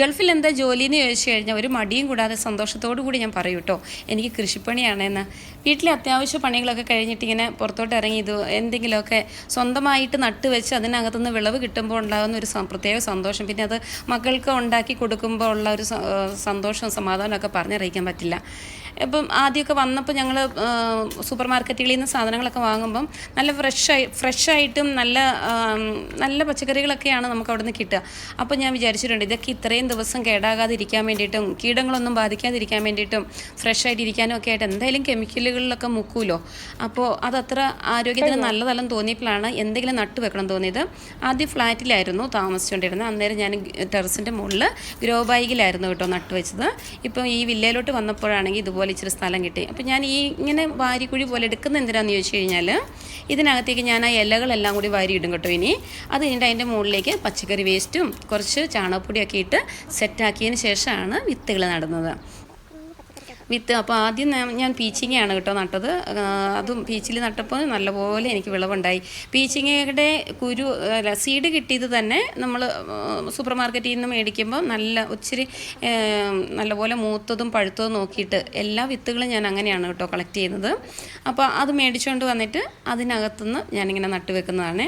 ഗൾഫിൽ എന്താ ജോലിയെന്ന് ചോദിച്ചു കഴിഞ്ഞാൽ ഒരു മടിയും കൂടാതെ സന്തോഷത്തോടു കൂടി ഞാൻ പറയൂ കേട്ടോ, എനിക്ക് കൃഷിപ്പണിയാണെന്ന്. വീട്ടിലെ അത്യാവശ്യ പണികളൊക്കെ കഴിഞ്ഞിട്ട് ഇങ്ങനെ പുറത്തോട്ട് ഇറങ്ങി ഇത് എന്തെങ്കിലുമൊക്കെ സ്വന്തമായിട്ട് നട്ട് വെച്ച് അതിനകത്തുനിന്ന് വിളവ് കിട്ടുമ്പോൾ ഉണ്ടാകുന്ന ഒരു പ്രത്യേക സന്തോഷം, പിന്നെ അത് മക്കൾക്ക് ഉണ്ടാക്കി കൊടുക്കുമ്പോൾ ഉള്ള ഒരു സന്തോഷവും സമാധാനമൊക്കെ പറഞ്ഞറിയിക്കാൻ പറ്റില്ല. ഇപ്പം ആദ്യമൊക്കെ വന്നപ്പോൾ ഞങ്ങൾ സൂപ്പർ മാർക്കറ്റുകളിൽ നിന്ന് സാധനങ്ങളൊക്കെ വാങ്ങുമ്പം നല്ല ഫ്രഷായിട്ടും നല്ല പച്ചക്കറികളൊക്കെയാണ് നമുക്ക് അവിടെ നിന്ന് കിട്ടുക. അപ്പോൾ ഞാൻ വിചാരിച്ചിട്ടുണ്ട് ഇതൊക്കെ ഇത്രയും ദിവസം കേടാകാതിരിക്കാൻ വേണ്ടിയിട്ടും കീടങ്ങളൊന്നും ബാധിക്കാതിരിക്കാൻ വേണ്ടിയിട്ടും ഫ്രഷായിട്ടിരിക്കാനും ഒക്കെ ആയിട്ട് എന്തായാലും കെമിക്കലുകളിലൊക്കെ മുക്കുമല്ലോ. അപ്പോൾ അതത്ര ആരോഗ്യത്തിന് നല്ലതല്ലെന്ന് തോന്നിയപ്പോഴാണ് എന്തെങ്കിലും നട്ട് വെക്കണം തോന്നിയത്. ആദ്യം ഫ്ലാറ്റിലായിരുന്നു താമസിച്ചുകൊണ്ടിരുന്നത്. അന്നേരം ഞാൻ ടെറസിൻ്റെ മുകളിൽ ഗ്രോ ബാഗിലായിരുന്നു കേട്ടോ നട്ട് വെച്ചത്. ഇപ്പം ഈ വില്ലയിലോട്ട് വന്നപ്പോഴാണെങ്കിൽ ഇതുപോലെ ഇച്ചിരി സ്ഥലം കിട്ടി. അപ്പോൾ ഞാൻ ഇങ്ങനെ വാരിക്കുഴി പോലെ എടുക്കുന്ന എന്തിനാന്ന് ചോദിച്ചു കഴിഞ്ഞാൽ ഇതിനകത്തേക്ക് ഞാൻ ആ ഇലകളെല്ലാം കൂടി വാരി ഇടും കേട്ടോ. ഇനി അത് കഴിഞ്ഞിട്ട് അതിൻ്റെ മുകളിലേക്ക് പച്ചക്കറി വേസ്റ്റും കുറച്ച് ചാണകപ്പൊടിയൊക്കെ ഇട്ട് സെറ്റാക്കിയതിന് ശേഷമാണ് വിത്തുകൾ നടുന്നത്. അപ്പോൾ ആദ്യം ഞാൻ പീച്ചിങ്ങയാണ് കേട്ടോ നട്ടത്. അതും പീച്ചിൽ നട്ടപ്പോൾ നല്ലപോലെ എനിക്ക് വിളവുണ്ടായി. പീച്ചിങ്ങയുടെ സീഡ് കിട്ടിയത് തന്നെ നമ്മൾ സൂപ്പർ മാർക്കറ്റിൽ നിന്ന് മേടിക്കുമ്പോൾ ഒത്തിരി നല്ലപോലെ മൂത്തതും പഴുത്തതും നോക്കിയിട്ട് എല്ലാ വിത്തുകളും ഞാൻ അങ്ങനെയാണ് കേട്ടോ കളക്ട് ചെയ്യുന്നത്. അപ്പോൾ അത് മേടിച്ചുകൊണ്ട് വന്നിട്ട് അതിനകത്തുനിന്ന് ഞാനിങ്ങനെ നട്ട് വെക്കുന്നതാണ്.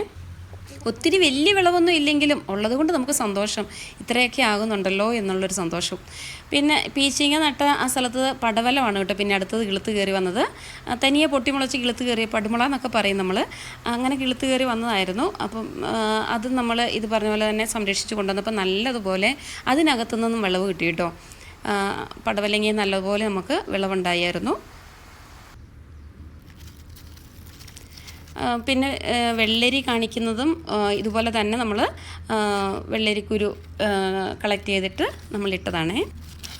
ഒത്തിരി വലിയ വിളവൊന്നും ഇല്ലെങ്കിലും ഉള്ളതുകൊണ്ട് നമുക്ക് സന്തോഷം, ഇത്രയൊക്കെ ആകുന്നുണ്ടല്ലോ എന്നുള്ളൊരു സന്തോഷം. പിന്നെ പീച്ചിങ്ങ നട്ട ആ സ്ഥലത്ത് പടവലമാണ് കേട്ടോ പിന്നെ അടുത്തത് കിളുത്ത് കയറി വന്നത്. തനിയെ പൊട്ടിമുളച്ച് കിളുത്ത് കയറിയ പടുമുള എന്നൊക്കെ പറയും നമ്മൾ, അങ്ങനെ കിളുത്ത് കയറി വന്നതായിരുന്നു. അപ്പം അത് നമ്മൾ ഇത് പറഞ്ഞ പോലെ തന്നെ സംരക്ഷിച്ച് കൊണ്ടുവന്നപ്പോൾ നല്ലതുപോലെ അതിനകത്തു നിന്നും വിളവ് കിട്ടി കേട്ടോ. പടവലങ്ങി നല്ലതുപോലെ നമുക്ക് വിളവുണ്ടായിരുന്നു. പിന്നെ വെള്ളരി കാണിക്കുന്നതും ഇതുപോലെ തന്നെ നമ്മൾ വെള്ളരിക്കുരു കളക്ട് ചെയ്തിട്ട് നമ്മളിട്ടതാണേ.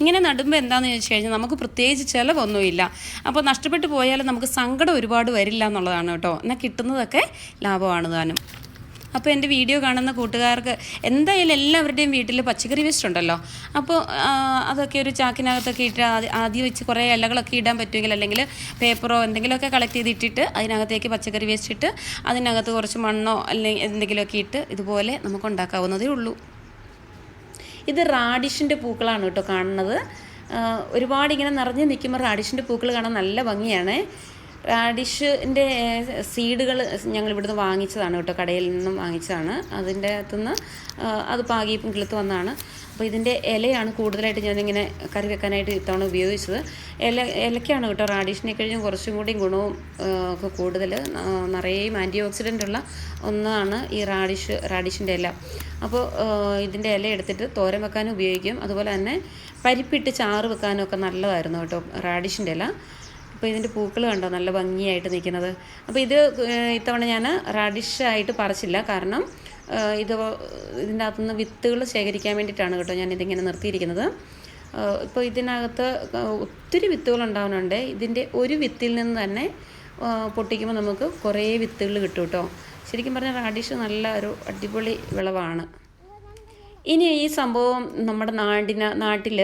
ഇങ്ങനെ നടുമ്പോൾ എന്താണെന്ന് ചോദിച്ചു കഴിഞ്ഞാൽ നമുക്ക് പ്രത്യേകിച്ച് ചിലവൊന്നുമില്ല. അപ്പോൾ നഷ്ടപ്പെട്ടു പോയാലും നമുക്ക് സങ്കടം ഒരുപാട് വരില്ല എന്നുള്ളതാണ് കേട്ടോ. എന്നാൽ കിട്ടുന്നതൊക്കെ ലാഭമാണ് താനും. അപ്പോൾ എൻ്റെ വീഡിയോ കാണുന്ന കൂട്ടുകാർക്ക് എന്തായാലും എല്ലാവരുടെയും വീട്ടിൽ പച്ചക്കറി വേസ്റ്റ് ഉണ്ടല്ലോ. അപ്പോൾ അതൊക്കെ ഒരു ചാക്കിനകത്തൊക്കെ ഇട്ട് ആദ്യം വെച്ച് കുറേ ഇലകളൊക്കെ ഇടാൻ പറ്റുമെങ്കിൽ, അല്ലെങ്കിൽ പേപ്പറോ എന്തെങ്കിലുമൊക്കെ കളക്ട് ചെയ്തിട്ടിട്ട് അതിനകത്തേക്ക് പച്ചക്കറി വേസ്റ്റ് ഇട്ട് അതിനകത്ത് കുറച്ച് മണ്ണോ അല്ലെങ്കിൽ എന്തെങ്കിലുമൊക്കെ ഇട്ട് ഇതുപോലെ നമുക്ക് ഉണ്ടാക്കാവുന്നതേ ഉള്ളൂ. ഇത് റാഡിഷിൻ്റെ പൂക്കളാണ് കേട്ടോ കാണുന്നത്. ഒരുപാട് ഇങ്ങനെ നിറഞ്ഞ് നിൽക്കുമ്പോൾ റാഡിഷിൻ്റെ പൂക്കൾ കാണാൻ നല്ല ഭംഗിയാണ്. റാഡിഷിൻ്റെ സീഡുകൾ ഞങ്ങൾ ഇവിടുന്ന് വാങ്ങിച്ചതാണ് കേട്ടോ, കടയിൽ നിന്നും വാങ്ങിച്ചതാണ്. അതിൻ്റെ അകത്തുനിന്ന് അത് പാകിയപ്പം കിളുത്ത് വന്നതാണ്. അപ്പോൾ ഇതിൻ്റെ ഇലയാണ് കൂടുതലായിട്ട് ഞാനിങ്ങനെ കറി വെക്കാനായിട്ട് ഇത്തവണ ഉപയോഗിച്ചത്. ഇലയ്ക്കാണ് കേട്ടോ റാഡിഷിനെ കഴിഞ്ഞും കുറച്ചും കൂടി ഗുണവും ഒക്കെ കൂടുതൽ. നിറയെ ആൻറ്റി ഓക്സിഡൻ്റ് ഉള്ള ഒന്നാണ് ഈ റാഡിഷിൻ്റെ ഇല. അപ്പോൾ ഇതിൻ്റെ ഇല എടുത്തിട്ട് തോരൻ വെക്കാനും ഉപയോഗിക്കും. അതുപോലെ തന്നെ പരിപ്പിട്ട് ചാറ് വെക്കാനും ഒക്കെ നല്ലതായിരുന്നു കേട്ടോ റാഡിഷിൻ്റെ ഇല. അപ്പോൾ ഇതിൻ്റെ പൂക്കൾ കണ്ടോ നല്ല ഭംഗിയായിട്ട് നിൽക്കുന്നത്. അപ്പോൾ ഇത്തവണ ഞാൻ റാഡിഷായിട്ട് പറിച്ചില്ല, കാരണം ഇതിൻ്റെ അകത്തുനിന്ന് വിത്തുകൾ ശേഖരിക്കാൻ വേണ്ടിയിട്ടാണ് കേട്ടോ ഞാനിതിങ്ങനെ നിർത്തിയിരിക്കുന്നത്. ഇപ്പോൾ ഇതിനകത്ത് ഒത്തിരി വിത്തുകൾ ഉണ്ടാകുന്നുണ്ട്. ഇതിൻ്റെ ഒരു വിത്തിൽ നിന്ന് തന്നെ പൊട്ടിക്കുമ്പോൾ നമുക്ക് കുറേ വിത്തുകൾ കിട്ടും കേട്ടോ. ശരിക്കും പറഞ്ഞാൽ റാഡിഷ് നല്ല ഒരു അടിപൊളി വിളവാണ്. ഇനി ഈ സംഭവം നമ്മുടെ നാട്ടിൽ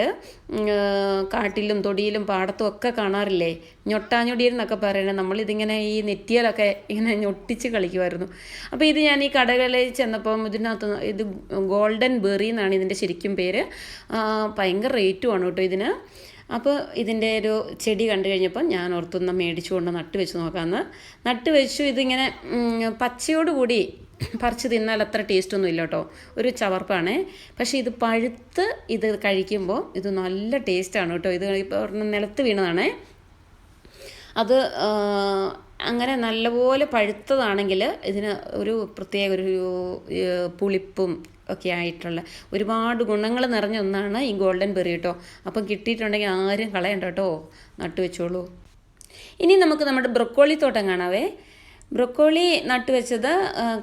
കാട്ടിലും തൊടിയിലും പാടത്തും ഒക്കെ കാണാറില്ലേ, ഞൊട്ടാഞ്ഞൊടിയിൽ എന്നൊക്കെ പറയുന്നത്. നമ്മളിതിങ്ങനെ ഈ നെറ്റിയിലൊക്കെ ഇങ്ങനെ ഞൊട്ടിച്ച് കളിക്കുമായിരുന്നു. അപ്പോൾ ഇത് ഞാൻ ഈ കടകളിൽ ചെന്നപ്പം ഇതിനകത്ത് ഇത് ഗോൾഡൻ ബെറി എന്നാണ് ഇതിൻ്റെ ശരിക്കും പേര്. ഭയങ്കര റേറ്റുമാണ് കേട്ടോ ഇതിന്. അപ്പോൾ ഇതിൻ്റെ ഒരു ചെടി കണ്ടു കഴിഞ്ഞപ്പോൾ ഞാൻ ഓർത്തൊന്ന് മേടിച്ചു കൊണ്ട് നട്ട് വെച്ച് നോക്കാമെന്ന്. നട്ട് വെച്ചു. ഇതിങ്ങനെ പച്ചയോടുകൂടി പറിച്ച് തിന്നാൽ അത്ര ടേസ്റ്റൊന്നും ഇല്ല കേട്ടോ, ഒരു ചവർപ്പാണ്. പക്ഷേ ഇത് പഴുത്ത് ഇത് കഴിക്കുമ്പോൾ ഇത് നല്ല ടേസ്റ്റാണ് കേട്ടോ. ഇത് ഇപ്പോൾ നിലത്ത് വീണതാണേ. അത് അങ്ങനെ നല്ലപോലെ പഴുത്തതാണെങ്കിൽ ഇതിന് ഒരു പ്രത്യേക ഒരു പുളിപ്പും ഒക്കെ ആയിട്ടുള്ള ഒരുപാട് ഗുണങ്ങൾ നിറഞ്ഞ ഒന്നാണ് ഈ ഗോൾഡൻ ബെറി കേട്ടോ. അപ്പം കിട്ടിയിട്ടുണ്ടെങ്കിൽ ആരും കളയണ്ട കേട്ടോ, നട്ടു വെച്ചോളൂ. ഇനി നമുക്ക് നമ്മുടെ ബ്രൊക്കോളി തോട്ടം കാണാവേ. ബ്രൊക്കോളി നട്ട് വെച്ചത്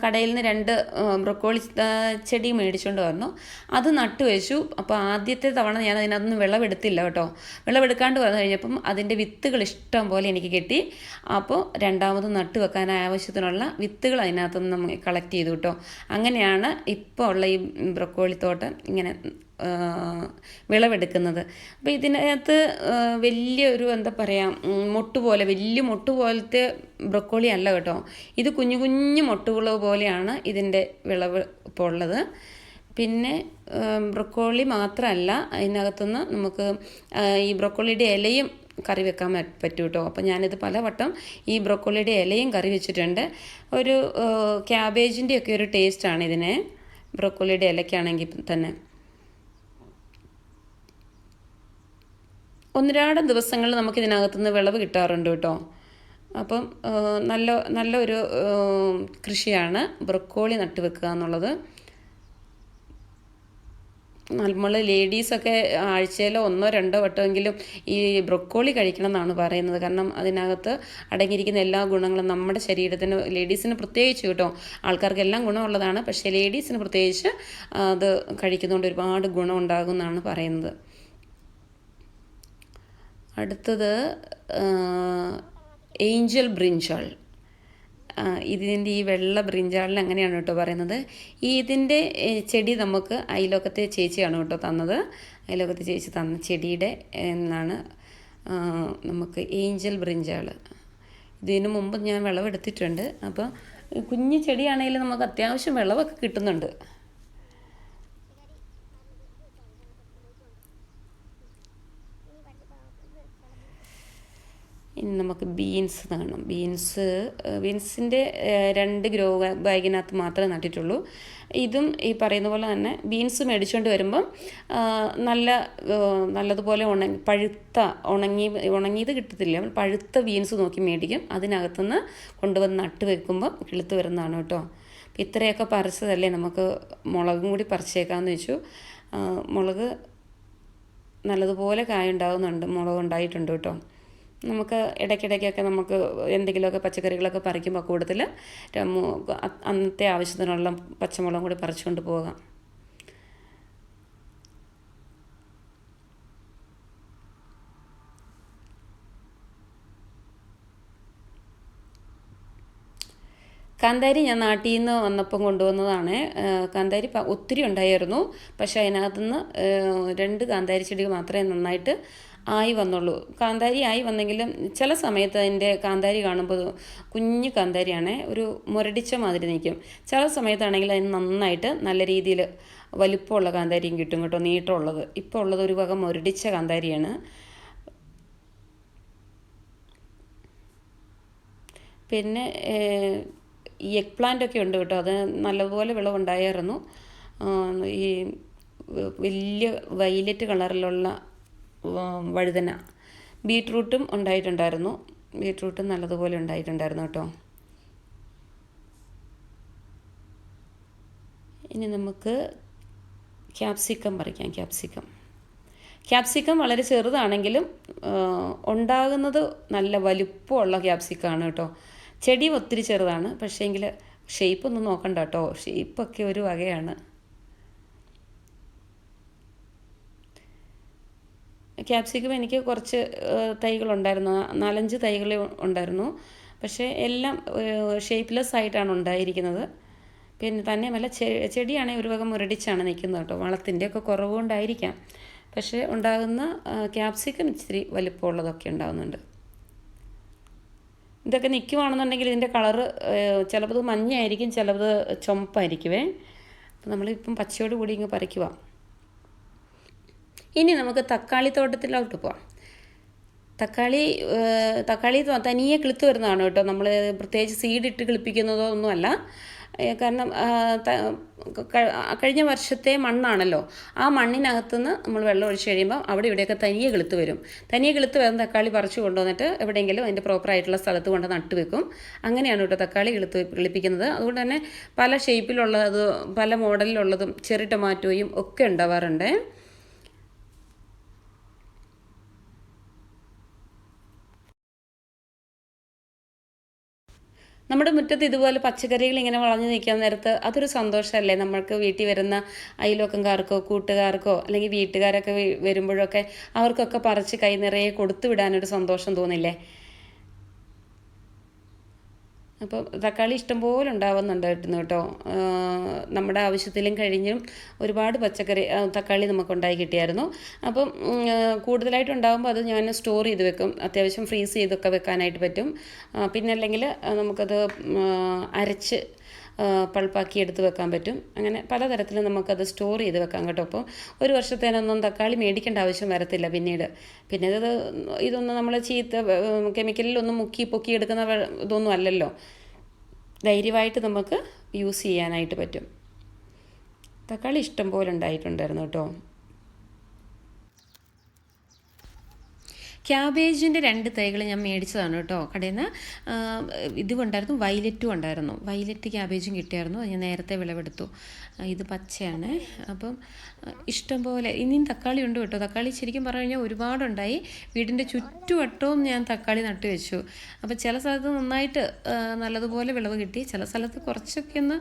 കടയിൽ നിന്ന് 2 ബ്രൊക്കോളി ചെടി മേടിച്ചുകൊണ്ട് വന്നു. അത് നട്ട് വെച്ചു. അപ്പോൾ ആദ്യത്തെ തവണ ഞാൻ അതിനകത്തൊന്നും വിളവെടുത്തില്ല കേട്ടോ. വിളവെടുക്കാണ്ട് വന്നു കഴിഞ്ഞപ്പം അതിൻ്റെ വിത്തുകൾ ഇഷ്ടം പോലെ എനിക്ക് കിട്ടി. അപ്പോൾ രണ്ടാമത് നട്ട് വെക്കാൻ ആവശ്യത്തിനുള്ള വിത്തുകൾ അതിനകത്തുനിന്ന് നമ്മൾ കളക്ട് ചെയ്തു കേട്ടോ. അങ്ങനെയാണ് ഇപ്പോൾ ഉള്ള ഈ ബ്രൊക്കോളി തോട്ടം ഇങ്ങനെ വിളവെടുക്കുന്നത്. അപ്പോൾ ഇതിനകത്ത് വലിയൊരു എന്താ പറയുക വലിയ മൊട്ട് പോലത്തെ ബ്രൊക്കോളി അല്ല കേട്ടോ. ഇത് കുഞ്ഞു കുഞ്ഞു മൊട്ടുകൾ പോലെയാണ് ഇതിൻ്റെ വിളവ് ഇപ്പോൾ ഉള്ളത്. പിന്നെ ബ്രൊക്കോളി മാത്രമല്ല, അതിനകത്തുനിന്ന് നമുക്ക് ഈ ബ്രൊക്കോളിയുടെ ഇലയും കറി വെക്കാൻ പറ്റും കേട്ടോ. അപ്പോൾ ഞാനിത് പലവട്ടം ഈ ബ്രൊക്കോളിയുടെ ഇലയും കറി വെച്ചിട്ടുണ്ട്. ഒരു ക്യാബേജിൻ്റെയൊക്കെ ഒരു ടേസ്റ്റാണ് ഇതിന്, ബ്രൊക്കോളിയുടെ ഇലയ്ക്കാണെങ്കിൽ തന്നെ. ഒന്നിരാടം ദിവസങ്ങളിൽ നമുക്കിതിനകത്തുനിന്ന് വിളവ് കിട്ടാറുണ്ട് കേട്ടോ. അപ്പം നല്ലൊരു കൃഷിയാണ് ബ്രൊക്കോളി നട്ടുവെക്കുക എന്നുള്ളത്. നമ്മൾ ലേഡീസൊക്കെ ആഴ്ചയിലോ 1-2 വട്ടമെങ്കിലും ഈ ബ്രൊക്കോളി കഴിക്കണം എന്നാണ് പറയുന്നത്. കാരണം അതിനകത്ത് അടങ്ങിയിരിക്കുന്ന എല്ലാ ഗുണങ്ങളും നമ്മുടെ ശരീരത്തിന്, ലേഡീസിന് പ്രത്യേകിച്ച് കേട്ടോ, ആൾക്കാർക്കെല്ലാം ഗുണമുള്ളതാണ്, പക്ഷേ ലേഡീസിന് പ്രത്യേകിച്ച് അത് കഴിക്കുന്നതുകൊണ്ട് ഒരുപാട് ഗുണം ഉണ്ടാകും എന്നാണ് പറയുന്നത്. അടുത്തത് ഏഞ്ചൽ ബ്രിഞ്ചാൾ. ഇതിൻ്റെ ഈ വെള്ള ബ്രിഞ്ചാളിന് അങ്ങനെയാണ് കേട്ടോ പറയുന്നത്. ഇതിൻ്റെ ചെടി നമുക്ക് അയലോക്കത്തെ ചേച്ചിയാണ് കേട്ടോ തന്നത്. അയലോക്കത്തെ ചേച്ചി തന്ന ചെടിയുടെ എന്നാണ് നമുക്ക് ഏഞ്ചൽ ബ്രിഞ്ചാൾ. ഇതിനു മുമ്പ് ഞാൻ വിളവെടുത്തിട്ടുണ്ട്. അപ്പോൾ കുഞ്ഞു ചെടിയാണെങ്കിലും നമുക്ക് അത്യാവശ്യം വിളവൊക്കെ കിട്ടുന്നുണ്ട്. ഇനി നമുക്ക് ബീൻസ് കാണാം. ബീൻസിൻ്റെ 2 ഗ്രോ ബാഗിനകത്ത് മാത്രമേ നട്ടിട്ടുള്ളൂ. ഇതും ഈ പറയുന്ന പോലെ തന്നെ ബീൻസ് മേടിച്ചുകൊണ്ട് വരുമ്പം നല്ലതുപോലെ ഉണങ്ങിയത് കിട്ടത്തില്ല, പഴുത്ത ബീൻസ് നോക്കി മേടിക്കും. അതിനകത്തുനിന്ന് കൊണ്ടുവന്ന് നട്ട് വെക്കുമ്പോൾ കിളുത്ത് വരുന്നതാണ് കേട്ടോ. അപ്പം ഇത്രയൊക്കെ പറിച്ചതല്ലേ, നമുക്ക് മുളകും കൂടി പറിച്ചേക്കാമെന്ന് വെച്ചു. മുളക് നല്ലതുപോലെ കായുണ്ടാകുന്നുണ്ട്, മുളക് ഉണ്ടായിട്ടുണ്ട് കേട്ടോ. നമുക്ക് ഇടയ്ക്കിടയ്ക്കൊക്കെ നമുക്ക് എന്തെങ്കിലുമൊക്കെ പച്ചക്കറികളൊക്കെ പറിക്കുമ്പോൾ കൂടുതൽ അന്നത്തെ ആവശ്യത്തിനുള്ള പച്ചമുളകും കൂടി പറിച്ചുകൊണ്ട് പോകാം. കാന്താരി ഞാൻ നാട്ടിൽ നിന്ന് വന്നപ്പം കൊണ്ടുവന്നതാണ്. കാന്താരി ഒത്തിരി ഉണ്ടായിരുന്നു, പക്ഷേ അതിനകത്തുനിന്ന് 2 കാന്താരി ചെടികൾ മാത്രമേ നന്നായിട്ട് ആയി വന്നുള്ളൂ. കാന്താരി ആയി വന്നെങ്കിലും ചില സമയത്ത് അതിൻ്റെ കാന്താരി കാണുമ്പോൾ കുഞ്ഞു കാന്താരിയാണേ, ഒരു മുരടിച്ച മാതിരി നിൽക്കും. ചില സമയത്താണെങ്കിൽ അതിന് നന്നായിട്ട് നല്ല രീതിയിൽ വലിപ്പമുള്ള കാന്താരിയും കിട്ടും കേട്ടോ, നീട്ടമുള്ളത്. ഇപ്പോൾ ഉള്ളത് ഒരു വക മുരടിച്ച കാന്താരിയാണ്. പിന്നെ ഈ എഗ് പ്ലാന്റ് ഒക്കെ ഉണ്ട് കേട്ടോ, അത് നല്ലപോലെ വിളവുണ്ടായിരുന്നു. ഈ വലിയ വയലറ്റ് കളറിലുള്ള വഴുതന, ബീട്രൂട്ടും ഉണ്ടായിട്ടുണ്ടായിരുന്നു. ബീട്രൂട്ടും നല്ലതുപോലെ ഉണ്ടായിട്ടുണ്ടായിരുന്നു കേട്ടോ. ഇനി നമുക്ക് ക്യാപ്സിക്കം പറിക്കാം. ക്യാപ്സിക്കം വളരെ ചെറുതാണെങ്കിലും ഉണ്ടാകുന്നത് നല്ല വലുപ്പമുള്ള ക്യാപ്സിക്കമാണ് കേട്ടോ. ചെടി ഒത്തിരി ചെറുതാണ്, പക്ഷേങ്കിൽ ഷേപ്പൊന്നും നോക്കണ്ട കേട്ടോ, ഷേപ്പൊക്കെ ഒരു വകയാണ്. ക്യാപ്സിക്കം എനിക്ക് കുറച്ച് തൈകളുണ്ടായിരുന്നു, 4-5 തൈകൾ ഉണ്ടായിരുന്നു. പക്ഷേ എല്ലാം ഷേപ്പ്ലെസ് ആയിട്ടാണ് ഉണ്ടായിരിക്കുന്നത്. പിന്നെ തന്നെയുമല്ല ചെടിയാണെങ്കിൽ ഒരു വക മുരടിച്ചാണ് നിൽക്കുന്നത് കേട്ടോ. വളത്തിൻ്റെയൊക്കെ കുറവ് കൊണ്ടായിരിക്കാം, പക്ഷേ ഉണ്ടാകുന്ന ക്യാപ്സിക്കം ഇച്ചിരി വലിപ്പമുള്ളതൊക്കെ ഉണ്ടാകുന്നുണ്ട്. ഇതൊക്കെ നിൽക്കുവാണെന്നുണ്ടെങ്കിൽ ഇതിൻ്റെ കളറ് ചിലപ്പോൾ മഞ്ഞയായിരിക്കും, ചിലത് ചുമപ്പായിരിക്കുമേ. അപ്പോൾ നമ്മളിപ്പം പച്ചയോട് കൂടി ഇങ്ങ് പറിക്കുക. ഇനി നമുക്ക് തക്കാളി തോട്ടത്തിലോട്ട് പോവാം. തക്കാളി തനിയെ കിളുത്ത് വരുന്നതാണ് കേട്ടോ. നമ്മൾ പ്രത്യേകിച്ച് സീഡിട്ട് കിളിപ്പിക്കുന്നതോ ഒന്നുമല്ല. കാരണം കഴിഞ്ഞ വർഷത്തെ മണ്ണാണല്ലോ, ആ മണ്ണിനകത്തുനിന്ന് നമ്മൾ വെള്ളം ഒഴിച്ച് കഴിയുമ്പോൾ അവിടെ ഇവിടെയൊക്കെ തനിയെ കിളുത്ത് വരും. തനിയെ കിളുത്ത് വരുന്ന തക്കാളി പറിച്ചു കൊണ്ടുവന്നിട്ട് എവിടെയെങ്കിലും അതിൻ്റെ പ്രോപ്പറായിട്ടുള്ള സ്ഥലത്ത് കൊണ്ട് നട്ട് വെക്കും. അങ്ങനെയാണ് കേട്ടോ തക്കാളി കിളിപ്പിക്കുന്നത്. അതുകൊണ്ട് തന്നെ പല ഷേപ്പിലുള്ളതും പല മോഡലിലുള്ളതും ചെറി ടൊമാറ്റോയും ഒക്കെ ഉണ്ടാവാറുണ്ട്. നമ്മുടെ മുറ്റത്ത് ഇതുപോലെ പച്ചക്കറികൾ ഇങ്ങനെ വളഞ്ഞു നിൽക്കാൻ നേരത്ത് അതൊരു സന്തോഷമല്ലേ. നമ്മൾക്ക് വീട്ടിൽ വരുന്ന അയൽവക്കംകാർക്കോ കൂട്ടുകാർക്കോ അല്ലെങ്കിൽ വീട്ടുകാരൊക്കെ വരുമ്പോഴൊക്കെ അവർക്കൊക്കെ പറിച്ച് കൈ നിറയെ കൊടുത്തു വിടാനൊരു സന്തോഷം തോന്നില്ലേ. അപ്പോൾ തക്കാളി ഇഷ്ടംപോലെ ഉണ്ടാവുന്നുണ്ടായിരുന്നു കേട്ടോ. നമ്മുടെ ആവശ്യത്തിലും കഴിഞ്ഞും ഒരുപാട് തക്കാളി നമുക്ക് ഉണ്ടായി കിട്ടിയായിരുന്നു. അപ്പം കൂടുതലായിട്ട് ഉണ്ടാകുമ്പോൾ അത് ഞാൻ സ്റ്റോർ ചെയ്ത് വെക്കും, അത്യാവശ്യം ഫ്രീസ് ചെയ്തൊക്കെ വെക്കാനായിട്ട് പറ്റും. പിന്നെ അല്ലെങ്കിൽ നമുക്കത് അരച്ച് പൾപ്പാക്കി എടുത്ത് വെക്കാൻ പറ്റും. അങ്ങനെ പലതരത്തിൽ നമുക്കത് സ്റ്റോർ ചെയ്ത് വെക്കാം കേട്ടോ. അപ്പോൾ ഒരു വർഷത്തേനൊന്നും തക്കാളി മേടിക്കേണ്ട ആവശ്യം വരത്തില്ല പിന്നീട്. പിന്നെ ഇതൊന്നും നമ്മൾ കെമിക്കലിലൊന്നും മുക്കി പൊക്കി എടുക്കുന്ന ഇതൊന്നും അല്ലല്ലോ. ധൈര്യമായിട്ട് നമുക്ക് യൂസ് ചെയ്യാനായിട്ട് പറ്റും. തക്കാളി ഇഷ്ടം പോലെ ഉണ്ടായിട്ടുണ്ടായിരുന്നു കേട്ടോ. ക്യാബേജിൻ്റെ 2 തൈകൾ ഞാൻ മേടിച്ചതാണ് കേട്ടോ കടയിൽ നിന്ന്. ഇതുകൊണ്ടായിരുന്നു, വയലറ്റും ഉണ്ടായിരുന്നു. വയലറ്റ് ക്യാബേജും കിട്ടിയായിരുന്നു. ഞാൻ നേരത്തെ വിളവെടുത്തു. ഇത് പച്ചയാണ്. അപ്പം ഇഷ്ടംപോലെ ഇനിയും തക്കാളി ഉണ്ട് കേട്ടോ. തക്കാളി ശരിക്കും പറഞ്ഞു കഴിഞ്ഞാൽ ഒരുപാടുണ്ടായി. വീടിൻ്റെ ചുറ്റുവട്ടവും ഞാൻ തക്കാളി നട്ടു വെച്ചു. അപ്പോൾ ചില സ്ഥലത്ത് നന്നായിട്ട് നല്ലതുപോലെ വിളവ് കിട്ടി, ചില സ്ഥലത്ത് കുറച്ചൊക്കെ ഒന്ന്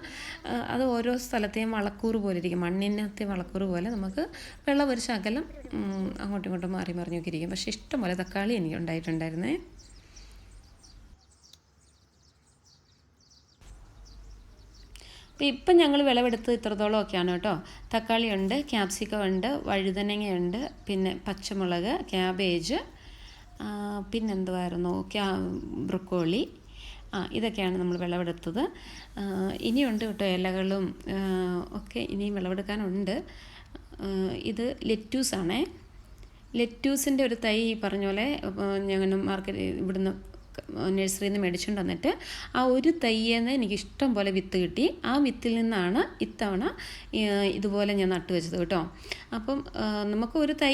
അത് ഓരോ സ്ഥലത്തെയും വളക്കൂറ് പോലെ ഇരിക്കും. മണ്ണിനത്തെ വളക്കൂറ് പോലെ നമുക്ക് വെള്ളം ഒരു ശകലം അങ്ങോട്ടും ഇങ്ങോട്ടും മാറി മറിഞ്ഞൊക്കെ ഇരിക്കും. പക്ഷേ ഇഷ്ടംപോലെ തക്കാളി എനിക്ക് ഉണ്ടായിട്ടുണ്ടായിരുന്നേ. അപ്പോൾ ഇപ്പം ഞങ്ങൾ വിളവെടുത്ത് ഇത്രത്തോളമൊക്കെയാണ് കേട്ടോ. തക്കാളി ഉണ്ട്, ക്യാപ്സിക്കം ഉണ്ട്, വഴുതനങ്ങയുണ്ട്, പിന്നെ പച്ചമുളക്, ക്യാബേജ്, പിന്നെന്തുമായിരുന്നു, ബ്രൊക്കോളി, ഇതൊക്കെയാണ് നമ്മൾ വിളവെടുത്തത്. ഇനിയുണ്ട് കേട്ടോ, ഇലകളും ഒക്കെ ഇനിയും വിളവെടുക്കാനുണ്ട്. ഇത് ലെറ്റൂസാണേ. ലെറ്റൂസിൻ്റെ ഒരു തൈ പറഞ്ഞ പോലെ ഞങ്ങൾ ഇവിടുന്ന് നഴ്സറിയിൽ നിന്ന് മേടിച്ചുകൊണ്ട് വന്നിട്ട് ആ ഒരു തൈയെന്ന് എനിക്ക് ഇഷ്ടം പോലെ വിത്ത് കിട്ടി. ആ വിത്തിൽ നിന്നാണ് ഇത്തവണ ഇതുപോലെ ഞാൻ നട്ടു വെച്ചത് കേട്ടോ. അപ്പം നമുക്ക് ഒരു തൈ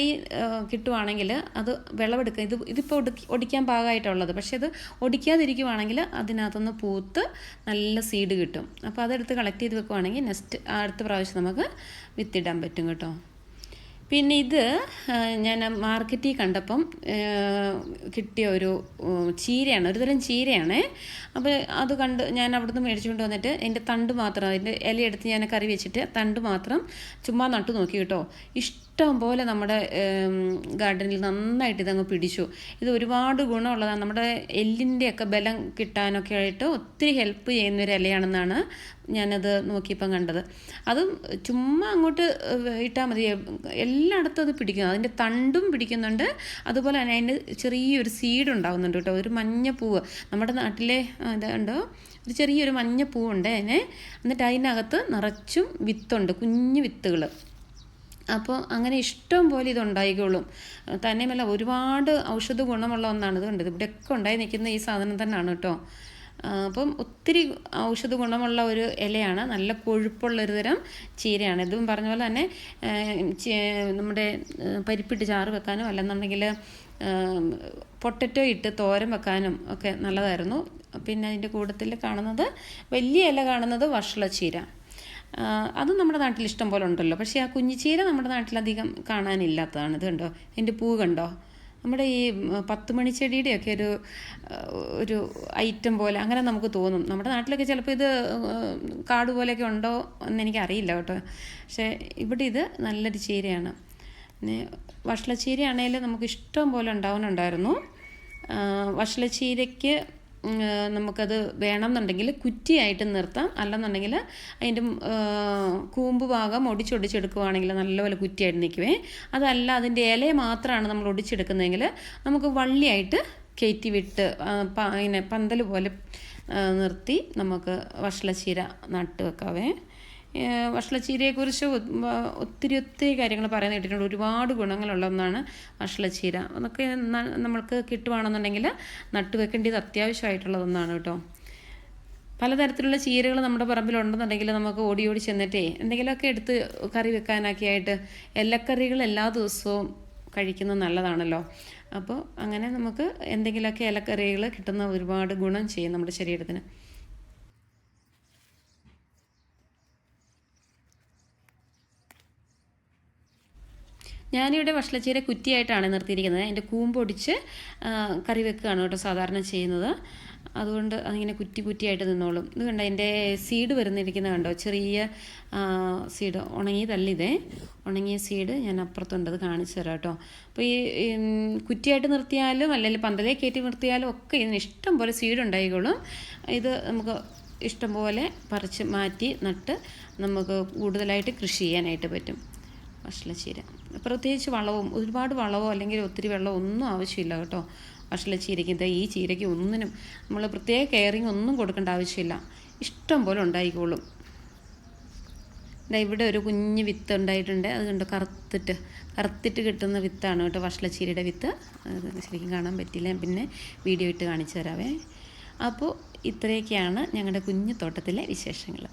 കിട്ടുവാണെങ്കിൽ അത് വിളവെടുക്കുക. ഇതിപ്പോൾ ഒടിക്കാൻ പാകമായിട്ടുള്ളത്, പക്ഷേ അത് ഒടിക്കാതിരിക്കുവാണെങ്കിൽ അതിനകത്തുനിന്ന് പൂത്ത് നല്ല സീഡ് കിട്ടും. അപ്പോൾ അതെടുത്ത് കളക്ട് ചെയ്ത് വെക്കുവാണെങ്കിൽ അടുത്ത പ്രാവശ്യം നമുക്ക് വിത്തിടാൻ പറ്റും കേട്ടോ. പിന്നെ ഇത് ഞാൻ മാർക്കറ്റിൽ കണ്ടപ്പം കിട്ടിയ ഒരു ചീരയാണ്, ഒരു തരം ചീരയാണ്. അപ്പോൾ അത് കണ്ട് ഞാൻ അവിടുന്ന് മേടിച്ചുകൊണ്ട് വന്നിട്ട് അതിൻ്റെ തണ്ട് മാത്രം, അതിൻ്റെ ഇലയെടുത്ത് ഞാൻ കറി വെച്ചിട്ട് തണ്ട് മാത്രം ചുമ്മാ നട്ടു നോക്കി കേട്ടോ. ഇഷ്ടം പോലെ നമ്മുടെ ഗാർഡനിൽ നന്നായിട്ട് ഇതങ്ങ് പിടിച്ചു. ഇത് ഒരുപാട് ഗുണമുള്ളതാണ്. നമ്മുടെ എല്ലിൻ്റെയൊക്കെ ബലം കിട്ടാനൊക്കെ ആയിട്ട് ഒത്തിരി ഹെൽപ്പ് ചെയ്യുന്നൊരു ഇലയാണെന്നാണ് ഞാനത് നോക്കിയപ്പം കണ്ടത്. അതും ചുമ്മാ അങ്ങോട്ട് ഇട്ടാൽ മതി, എല്ലായിടത്തും അത് പിടിക്കുന്നു. അതിൻ്റെ തണ്ടും പിടിക്കുന്നുണ്ട്, അതുപോലെ തന്നെ അതിൻ്റെ ചെറിയൊരു സീഡ് ഉണ്ടാകുന്നുണ്ട് കേട്ടോ. ഒരു മഞ്ഞപ്പൂവ് നമ്മുടെ നാട്ടിലെ ഇതുണ്ടോ, ഒരു ചെറിയൊരു മഞ്ഞപ്പൂവുണ്ട് അതിന്. എന്നിട്ട് അതിനകത്ത് നിറച്ചും വിത്തുണ്ട്, കുഞ്ഞു വിത്തുകൾ. അപ്പോൾ അങ്ങനെ ഇഷ്ടം പോലെ ഇതുണ്ടായിക്കോളും. തന്നെയുമല്ല ഒരുപാട് ഔഷധ ഗുണമുള്ള ഒന്നാണ്. ഇത് കണ്ടത് ഇവിടെയൊക്കെ ഉണ്ടായി നിൽക്കുന്ന ഈ സാധനം തന്നെയാണ് കേട്ടോ. അപ്പം ഒത്തിരി ഔഷധ ഗുണമുള്ള ഒരു ഇലയാണ്, നല്ല കൊഴുപ്പുള്ളൊരു തരം ചീരയാണ്. ഇതും പറഞ്ഞ പോലെ തന്നെ നമ്മുടെ പരിപ്പിട്ട് ചാറ് വെക്കാനും അല്ലെന്നുണ്ടെങ്കിൽ പൊട്ടറ്റോ ഇട്ട് തോരൻ വെക്കാനും ഒക്കെ നല്ലതായിരുന്നു. പിന്നെ അതിൻ്റെ കൂട്ടത്തിൽ കാണുന്നത് വലിയ ഇല കാണുന്നത് വഷളച്ചീര. അതും നമ്മുടെ നാട്ടിൽ ഇഷ്ടം പോലെ ഉണ്ടല്ലോ. പക്ഷേ ആ കുഞ്ഞിച്ചീര നമ്മുടെ നാട്ടിലധികം കാണാനില്ലാത്തതാണ്. ഇത് കണ്ടോ, അതിൻ്റെ പൂ കണ്ടോ? നമ്മുടെ ഈ 10 മണിച്ചെടിയുടെയൊക്കെ ഒരു ഐറ്റം പോലെ അങ്ങനെ നമുക്ക് തോന്നും. നമ്മുടെ നാട്ടിലൊക്കെ ചിലപ്പോൾ ഇത് കാട് പോലെയൊക്കെ ഉണ്ടോ എന്നെനിക്കറിയില്ല കേട്ടോ. പക്ഷേ ഇവിടെ ഇത് നല്ലൊരു ചീരയാണ്. പിന്നെ വഷളച്ചീരയാണെങ്കിൽ നമുക്ക് ഇഷ്ടം പോലെ ഉണ്ടാവുന്നുണ്ടായിരുന്നു. വഷളച്ചീരയ്ക്ക് നമുക്കത് വേണമെന്നുണ്ടെങ്കിൽ കുറ്റിയായിട്ട് നിർത്താം, അല്ലെന്നുണ്ടെങ്കിൽ അതിൻ്റെ കൂമ്പ് ഭാഗം ഒടിച്ചൊടിച്ചെടുക്കുകയാണെങ്കിൽ നല്ലപോലെ കുറ്റിയായിട്ട് നിൽക്കുവേ. അതല്ല അതിൻ്റെ ഇല മാത്രമാണ് നമ്മൾ ഒടിച്ചെടുക്കുന്നതെങ്കിൽ നമുക്ക് വള്ളിയായിട്ട് കയറ്റി വിട്ട് ഇങ്ങനെ പന്തൽ പോലെ നിർത്തി നമുക്ക് വഷളച്ചീര നട്ട് വെക്കാവേ. വഷളച്ചീരയെക്കുറിച്ച് ഒത്തിരി കാര്യങ്ങൾ പറയാൻ കേട്ടിട്ടുണ്ട്. ഒരുപാട് ഗുണങ്ങളുള്ള ഒന്നാണ് വഷളച്ചീര. അതൊക്കെ നമ്മൾക്ക് കിട്ടുവാണെന്നുണ്ടെങ്കിൽ നട്ടുവെക്കേണ്ടത് അത്യാവശ്യമായിട്ടുള്ള ഒന്നാണ് കേട്ടോ. പലതരത്തിലുള്ള ചീരകൾ നമ്മുടെ പറമ്പിലുണ്ടെന്നുണ്ടെങ്കിൽ നമുക്ക് ഓടി ചെന്നിട്ടേ എന്തെങ്കിലുമൊക്കെ എടുത്ത് കറി വെക്കാനൊക്കെ ആയിട്ട് ഇലക്കറികൾ എല്ലാ ദിവസവും കഴിക്കുന്നത് നല്ലതാണല്ലോ. അപ്പോൾ അങ്ങനെ നമുക്ക് എന്തെങ്കിലുമൊക്കെ ഇലക്കറികൾ കിട്ടുന്ന ഒരുപാട് ഗുണം ചെയ്യും നമ്മുടെ ശരീരത്തിന്. ഞാനിവിടെ വഷളച്ചീര കുറ്റിയായിട്ടാണ് നിർത്തിയിരിക്കുന്നത്. അതിൻ്റെ കൂമ്പൊടിച്ച് കറി വെക്കുകയാണ് കേട്ടോ സാധാരണ ചെയ്യുന്നത്. അതുകൊണ്ട് അതിങ്ങനെ കുറ്റിയായിട്ട് നിന്നോളും. ഇത് കണ്ടോ, അതിൻ്റെ സീഡ് വരുന്നിരിക്കുന്നത് കണ്ടോ, ചെറിയ സീഡ്. ഉണങ്ങിയതല്ലിതേ, ഉണങ്ങിയ സീഡ് ഞാൻ അപ്പുറത്തുണ്ട്, അത് കാണിച്ചു തരാം കേട്ടോ. അപ്പോൾ ഈ കുറ്റിയായിട്ട് നിർത്തിയാലും അല്ലെങ്കിൽ പന്തലേ കയറ്റി നിർത്തിയാലും ഒക്കെ ഇതിന് ഇഷ്ടം പോലെ സീഡ് ഉണ്ടായിക്കോളും. ഇത് നമുക്ക് ഇഷ്ടം പോലെ പറിച്ച് മാറ്റി നട്ട് നമുക്ക് കൂടുതലായിട്ട് കൃഷി ചെയ്യാനായിട്ട് പറ്റും. വഷളച്ചീര പ്രത്യേകിച്ച് ഒരുപാട് വളവോ അല്ലെങ്കിൽ ഒത്തിരി വെള്ളമോ ഒന്നും ആവശ്യമില്ല കേട്ടോ. വഷളച്ചീരയ്ക്ക് ഈ ചീരയ്ക്ക് ഒന്നിനും നമ്മൾ പ്രത്യേക കെയറിങ് ഒന്നും കൊടുക്കേണ്ട ആവശ്യമില്ല. ഇഷ്ടം പോലെ ഉണ്ടായിക്കോളും. ഇവിടെ ഒരു കുഞ്ഞ് വിത്ത് ഉണ്ടായിട്ടുണ്ട്. അത് കണ്ടോ, കറുത്തിട്ട് കിട്ടുന്ന വിത്താണ് കേട്ടോ, വഷളച്ചീരയുടെ വിത്ത്. അത് ശരിക്കും കാണാൻ പറ്റില്ല, പിന്നെ വീഡിയോ ഇട്ട് കാണിച്ചു തരാവേ. അപ്പോൾ ഇത്രയൊക്കെയാണ് ഞങ്ങളുടെ കുഞ്ഞു തോട്ടത്തിലെ വിശേഷങ്ങൾ.